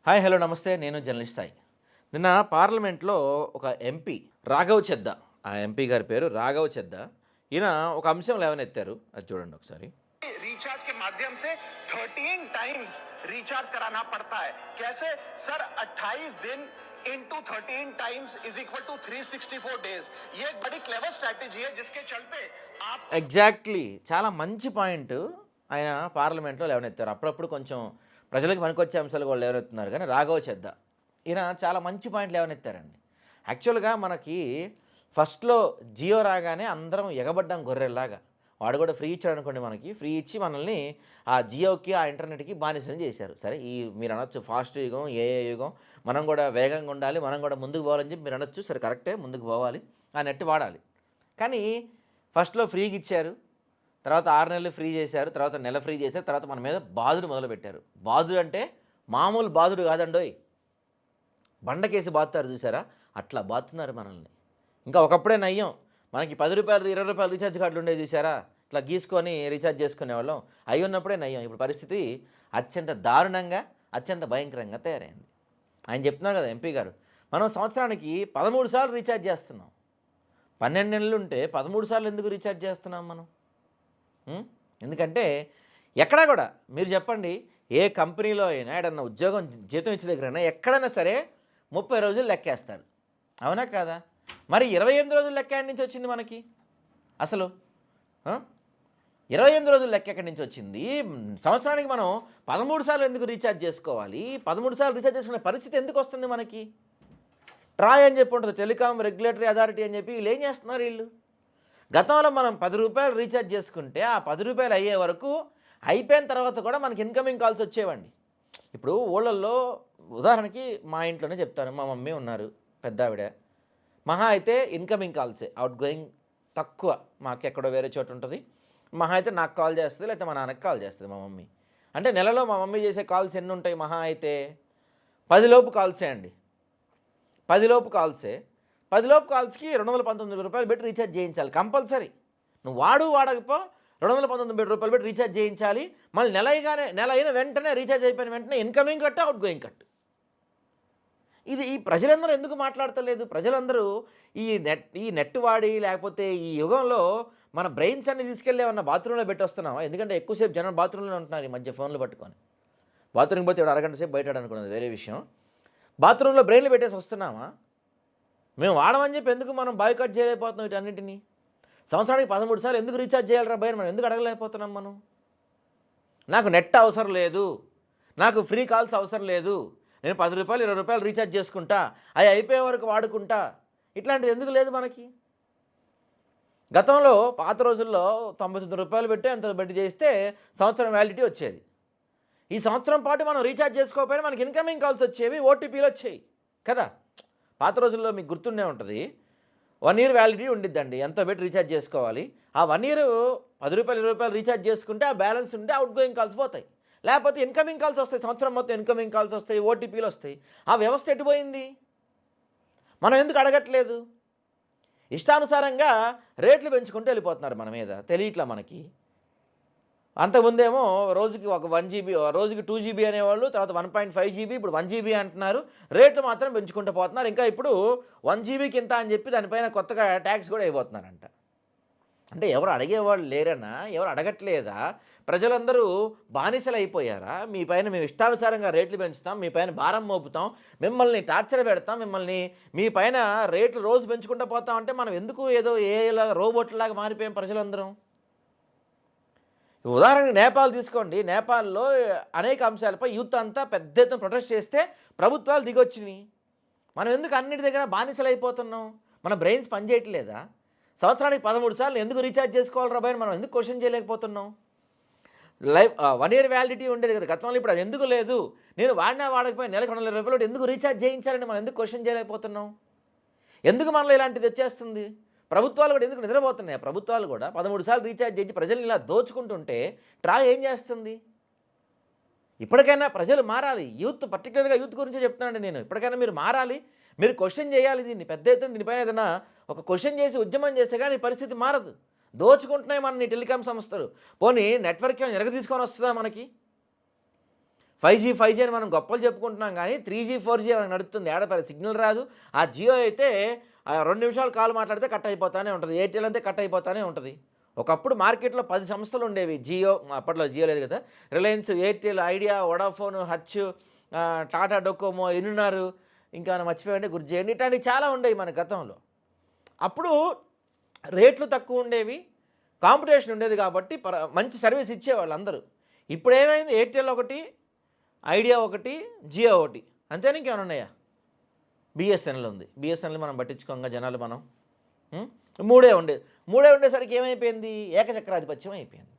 Hi hello నమస్తే. నేను journalist Sai. నిన్న పార్లమెంట్లో ఒక ఎంపీ రాఘవ్ చెద్దా, ఆ ఎంపీ గారి పేరు రాఘవ్ చెద్దా. ఈయన ఒక అంశం లేవనెత్తారు. అది చూడండి ఒకసారి. रिचार्ज के माध्यम से 13 टाइम्स रिचार्ज कराना पड़ता है। कैसे सर? 28 दिन into 13 times is equal to 364 days. ये एक बड़ी क्लेवर स्ट्रैटेजी है जिसके चलते आप ఎగ్జాక్ట్లీ చాలా మంచి పాయింట్ ఆయన పార్లమెంట్లో లేవనెత్తారు. అప్పుడప్పుడు కొంచెం ప్రజలకు పనికొచ్చే అంశాలు కూడా లేవనెత్తున్నారు, కానీ రాఘవ్ చెద్దా ఈయన చాలా మంచి పాయింట్ లేవనెత్తారండి. యాక్చువల్గా మనకి ఫస్ట్లో జియో రాగానే అందరం ఎగబడ్డాం గొర్రెల్లాగా. వాడు కూడా ఫ్రీ ఇచ్చాడు అనుకోండి, మనకి ఫ్రీ ఇచ్చి మనల్ని ఆ జియోకి ఆ ఇంటర్నెట్కి బానిసలు చేశారు. సరే, ఈ మీరు అనొచ్చు ఫాస్ట్ యుగం, ఏఏ యుగం, మనం కూడా వేగంగా ఉండాలి, మనం కూడా ముందుకు పోవాలని చెప్పి మీరు అనొచ్చు. సరే, కరెక్టే, ముందుకు పోవాలి, ఆ నెట్ వాడాలి. కానీ ఫస్ట్‌లో ఫ్రీగిచ్చారు. తర్వాత 6 నెలలు ఫ్రీ చేశారు. తర్వాత నెల ఫ్రీ చేశారు. తర్వాత మన మీద బాదుడు మొదలుపెట్టారు. బాదుడు అంటే మామూలు బాదుడు కాదండోయ్. బండకేసి బాదుతారు చూసారా? అట్లా బాదుతున్నారు మనల్ని. ఇంకా ఒకప్పుడే నయ్యం. మనకి రూ. 10, రూ. 20 రీఛార్జ్ కార్డులు ఉండేవి చూసారా? ఇట్లా గీసుకొని రీఛార్జ్ చేసుకునేవాళ్ళం. అయి ఉన్నప్పుడే నయ్యం. ఇప్పుడు పరిస్థితి అత్యంత దారుణంగా, అత్యంత భయంకరంగా తయారైంది. ఆయన చెప్తున్నారు కదా ఎంపీ గారు, మనం సంవత్సరానికి 13 సార్లు రీఛార్జ్ చేస్తున్నాం. 12 నెలలు ఉంటే 13 సార్లు ఎందుకు రీఛార్జ్ చేస్తున్నాం మనం? ఎందుకంటే ఎక్కడా కూడా మీరు చెప్పండి, ఏ కంపెనీలో అయినా ఏడన్నా ఉద్యోగం జీతం ఇచ్చే దగ్గరైనా ఎక్కడైనా సరే 30 రోజులు లెక్కేస్తారు. అవునా కాదా? మరి 28 రోజులు లెక్క ఎక్కడి నుంచి వచ్చింది మనకి అసలు? 28 రోజులు లెక్క ఎక్కడి నుంచి వచ్చింది? సంవత్సరానికి మనం 13 సార్లు ఎందుకు రీఛార్జ్ చేసుకోవాలి? 13 సార్లు రీఛార్జ్ చేసుకునే పరిస్థితి ఎందుకు వస్తుంది మనకి? ట్రాయ్ అని చెప్పి ఉంటుంది, టెలికాం రెగ్యులేటరీ అథారిటీ అని చెప్పి. వీళ్ళు ఏం చేస్తున్నారు వీళ్ళు? గతంలో మనం రూ. 10 రీఛార్జ్ చేసుకుంటే ఆ రూ. 10 అయ్యే వరకు అయిపోయిన తర్వాత కూడా మనకి ఇన్కమింగ్ కాల్స్ వచ్చేవండి. ఇప్పుడు ఊళ్ళల్లో ఉదాహరణకి మా ఇంట్లోనే చెప్తాను. మా మమ్మీ ఉన్నారు, పెద్ద ఆవిడ. మహా అయితే ఇన్కమింగ్ కాల్సే, అవుట్ గోయింగ్ తక్కువ. మాకు ఎక్కడో వేరే చోట ఉంటుంది. మహా అయితే నాకు కాల్ చేస్తుంది, లేకపోతే మా నాన్నకి కాల్ చేస్తుంది మా మమ్మీ. అంటే నెలలో మా మమ్మీ చేసే కాల్స్ ఎన్ని ఉంటాయి? మహా అయితే 10 లోపు కాల్సే అండి. 10 లోపు కాల్సే. 10 లోపు కాల్స్‌కి రూ. 219 పెట్టి రీఛార్జ్ చేయించాలి కంపల్సరీ. నువ్వు వాడకపో రూ. 219 పెట్టి రీఛార్జ్ చేయించాలి. మళ్ళీ నెల అయిన వెంటనే రీఛార్జ్ అయిపోయిన వెంటనే incoming cut, out going cut. ఇది ఈ ప్రజలందరూ ఎందుకు మాట్లాడతలేదు? ప్రజలందరూ ఈ నెట్ వాడి, లేకపోతే ఈ యుగంలో మన బ్రెయిన్స్ అన్ని తీసుకెళ్ళి ఏమన్నా బాత్రూంలో పెట్టొస్తున్నామా? ఎందుకంటే ఎక్కువసేపు జనం బాత్రూంలోనే ఉంటున్నారు ఈ మధ్య ఫోన్లు పట్టుకొని. బాత్రూమ్‌కి పోతే అరగంట సేపు బయటాడనుకున్నది వేరే విషయం. బాత్రూంలో బ్రెయిన్‌లు పెట్టేసి వస్తున్నామా? మేము వాడమని చెప్పి ఎందుకు మనం బాయ్‌కాట్ చేయలేకపోతున్నాం వీటన్నిటిని? సంవత్సరానికి 13 సార్లు ఎందుకు రీఛార్జ్ చేయాలిరా భయ్యా? మనం ఎందుకు అడగలేకపోతున్నాం మనం? నాకు నెట్ అవసరం లేదు, నాకు ఫ్రీ కాల్స్ అవసరం లేదు, నేను రూ. 10, రూ. 20 రీఛార్జ్ చేసుకుంటా, అవి అయిపోయే వరకు వాడుకుంటా. ఇట్లాంటిది ఎందుకు లేదు మనకి? గతంలో పాత రోజుల్లో రూ. 99 పెట్టి అంత పెట్టి చేస్తే సంవత్సరం వ్యాలిడిటీ వచ్చేది. ఈ సంవత్సరం పాటు మనం రీఛార్జ్ చేసుకోకపోయినా మనకి ఇన్కమింగ్ కాల్స్ వచ్చేవి, ఓటీపీలు వచ్చేవి కదా. పాత రోజుల్లో మీకు గుర్తుండే ఉంటుంది, 1 ఇయర్ వ్యాలిడిటీ ఉండిద్దండి. ఎంతో పెట్టి రీఛార్జ్ చేసుకోవాలి. ఆ 1 ఇయర్ రూ. 10, రూ. 20 రీఛార్జ్ చేసుకుంటే ఆ బ్యాలెన్స్ ఉంటే అవుట్ గోయింగ్ కాల్స్ పోతాయి, లేకపోతే ఇన్కమింగ్ కాల్స్ వస్తాయి. సంవత్సరం మొత్తం ఇన్కమింగ్ కాల్స్ వస్తాయి, ఓటీపీలు వస్తాయి. ఆ వ్యవస్థ ఎటుపోయింది? మనం ఎందుకు అడగట్లేదు? ఇష్టానుసారంగా రేట్లు పెంచుకుంటూ వెళ్ళిపోతున్నారు మన మీద, తెలియట్లా మనకి. అంతకుముందేమో రోజుకి ఒక 1 జీబీ, రోజుకి 2 జీబీ అనేవాళ్ళు, తర్వాత 1.5 జీబీ, ఇప్పుడు 1 జీబీ అంటున్నారు. రేట్లు మాత్రం పెంచుకుంటూ పోతున్నారు. ఇంకా ఇప్పుడు 1 జీబీకి ఇంత అని చెప్పి దానిపైన కొత్తగా ట్యాక్స్ కూడా అయిపోతున్నారంట. అంటే ఎవరు అడిగేవాళ్ళు లేరనా? ఎవరు అడగట్లేదా? ప్రజలందరూ బానిసలు అయిపోయారా? మీ పైన మేము ఇష్టానుసారంగా రేట్లు పెంచుతాం, మీ పైన భారం మోపుతాం, మిమ్మల్ని టార్చర్ పెడతాం, మీ పైన రేట్లు రోజు పెంచుకుంటూ పోతాం అంటే మనం ఎందుకు ఏదో ఏలా రోబోట్లాగా మారిపోయాం ప్రజలందరం? ఉదాహరణకి నేపాల్ తీసుకోండి. నేపాల్‌లో అనేక అంశాలపై యూత్ అంతా పెద్ద ఎత్తున ప్రొటెస్ట్ చేస్తే ప్రభుత్వాలు దిగొచ్చినాయి. మనం ఎందుకు అన్నిటి దగ్గర బానిసలైపోతున్నాం? మన బ్రెయిన్స్ పనిచేయట్లేదా? సంవత్సరానికి 13 సార్లు ఎందుకు రీఛార్జ్ చేసుకోవాలిరా భయ్? మనం ఎందుకు క్వెషన్ చేయలేకపోతున్నాం? 1 ఇయర్ వ్యాలిడిటీ ఉండేది కదా గతంలో, ఇప్పుడు అది ఎందుకు లేదు? నేను వాడినా వాడకపోయినా నెలకు రూ. 220 ఎందుకు రీఛార్జ్ చేయించాలని మనం ఎందుకు క్వెషన్ చేయలేకపోతున్నాం? ఎందుకు మనలో ఇలాంటిది వచ్చేస్తుంది? ప్రభుత్వాలు కూడా ఎందుకు నిద్రపోతున్నాయి? ప్రభుత్వాలు కూడా 13 సార్లు రీఛార్జ్ చేసి ప్రజల్ని ఇలా దోచుకుంటుంటే ట్రాయ్ ఏం చేస్తుంది? ఇప్పటికైనా ప్రజలు మారాలి. యూత్, పర్టికులర్గా యూత్ గురించే చెప్తున్నానండి నేను. ఇప్పటికైనా మీరు మారాలి, మీరు క్వెషన్ చేయాలి దీన్ని. పెద్ద ఎత్తున దీనిపైన ఏదైనా ఒక క్వెషన్ చేసి ఉద్యమం చేస్తే కానీ పరిస్థితి మారదు. దోచుకుంటున్నాయి మనని టెలికాం సంస్థలు. పోనీ నెట్వర్క్ ఏమైనా తీసుకొని వస్తుందా మనకి? ఫైవ్ జీ అని మనం గొప్పలు చెప్పుకుంటున్నాం కానీ 3G 4G మనకు నడుస్తుంది. ఏడపల్లి సిగ్నల్ రాదు. ఆ జియో అయితే 2 నిమిషాలు కాల్ మాట్లాడితే కట్ అయిపోతానే ఉంటుంది. ఎయిర్టెల్ అంతే కట్ అయిపోతానే ఉంటుంది. ఒకప్పుడు మార్కెట్‌లో 10 సంస్థలు ఉండేవి. జియో, అప్పట్లో జియో లేదు కదా! Reliance, Airtel, Idea, Vodafone, Hutch, Tata Docomo, ఇనునార్, ఇంకా ఏమైనా మర్చిపోయానంటే గుర్తు చేయండి. ఇట్లాంటివి చాలా ఉండేవి మన గతంలో. అప్పుడు రేట్లు తక్కువ ఉండేవి. కాంపిటీషన్ ఉండేది కాబట్టి మంచి సర్వీస్ ఇచ్చేవాళ్ళు అందరూ. ఇప్పుడు ఏమైంది, ఎయిర్టెల్ ఒకటి, ఐడియా ఒకటి, జియో ఒకటి, అంతేనా ఇంకేమైనా ఉన్నాయా? బిఎస్ఎన్ఎల్ ఉంది. బిఎస్ఎన్ఎల్ మనం పట్టించుకోంగా జనాలు మనం. మూడే ఉండేసరికి ఏమైపోయింది, ఏకచక్రాధిపత్యం అయిపోయింది.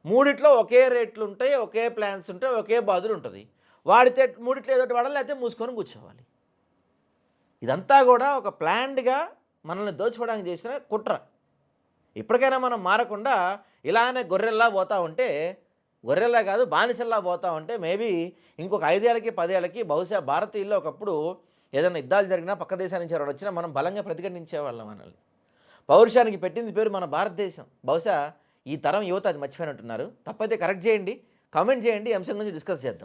మూడిట్లో ఒకే రేట్లు ఉంటాయి, ఒకే ప్లాన్స్ ఉంటాయి, ఒకే బాధలు ఉంటుంది. వాడితే మూడిట్లో ఏదో ఒకటి వాడాలి, లేకపోతే మూసుకొని కూర్చోవాలి. ఇదంతా కూడా ఒక ప్లాన్డ్గా మనల్ని దోచుకోవడానికి చేసిన కుట్ర. ఇప్పటికైనా మనం మారకుండా ఇలానే గొర్రెల్లా పోతూ ఉంటే, గొర్రెల్లా కాదు బానిసల్లా పోతూ ఉంటే మేబీ ఇంకొక 5 ఏళ్ళకి 10 ఏళ్ళకి బహుశా భారతీయుల్లో ఒకప్పుడు ఏదైనా యుద్ధాలు జరిగినా పక్క దేశాల నుంచి ఎవరు వచ్చినా మనం బలంగా ప్రతిఘటించేవాళ్ళం. మనల్ని పౌరుషానికి పెట్టింది పేరు మన భారతదేశం. బహుశా ఈ తరం యువత అది మర్చిపోయినట్టున్నారు. తప్పైతే కరెక్ట్ చేయండి, కామెంట్ చేయండి, ఈ అంశం గురించి డిస్కస్ చేద్దాం.